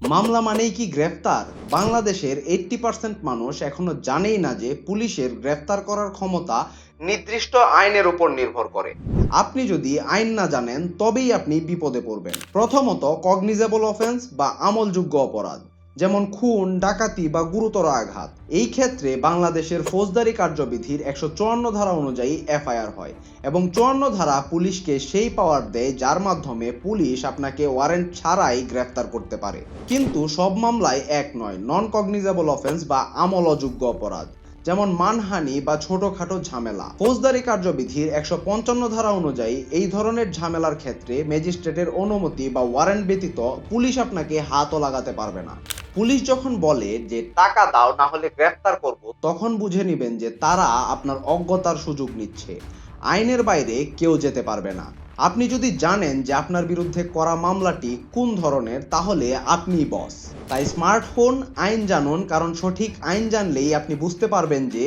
মামলা মানেই কি গ্রেফতার? বাংলাদেশের 80% মানুষ এখনো জানেই না যে পুলিশের গ্রেফতার করার ক্ষমতা নির্দিষ্ট আইনের উপর নির্ভর করে। আপনি যদি আইন না জানেন তবেই আপনি বিপদে পড়বেন। প্রথমত, কগনিজেবল অফেন্স বা আমলযোগ্য অপরাধ, যেমন খুন, ডাকাতি বা গুরুতর আঘাত। এই ক্ষেত্রে বাংলাদেশের ফৌজদারি কার্যবিধির 154 ধারা অনুযায়ী এফআইআর হয় এবং 54 ধারা পুলিশকে সেই পাওয়ার দেয় যার মাধ্যমে পুলিশ আপনাকে ওয়ারেন্ট ছাড়াই গ্রেফতার করতে পারে। কিন্তু সব মামলায় এক নয়। নন কগনিজেবল অফেন্স বা আমল অযোগ্য অপরাধ, যেমন মানহানি বা ছোটখাটো ঝামেলা, ফৌজদারি কার্যবিধির 155 ধারা অনুযায়ী এই ধরনের ঝামেলার ক্ষেত্রে ম্যাজিস্ট্রেটের অনুমতি বা ওয়ারেন্ট ব্যতীত পুলিশ আপনাকে হাতও লাগাতে পারবে না। পুলিশ যখন বলে যে টাকা দাও না হলে গ্রেফতার করব, তখন বুঝে নিবেন যে তারা আপনার অজ্ঞতার সুযোগ নিচ্ছে। আইনের বাইরে কেউ যেতে পারবে না। আপনি যদি জানেন যে আপনার বিরুদ্ধে করা মামলাটি কোন ধরনের, তাহলে আপনিই বস। তাই স্মার্টফোন আইন জানুন, কারণ সঠিক আইন জানলেই আপনি বুঝতে পারবেন যে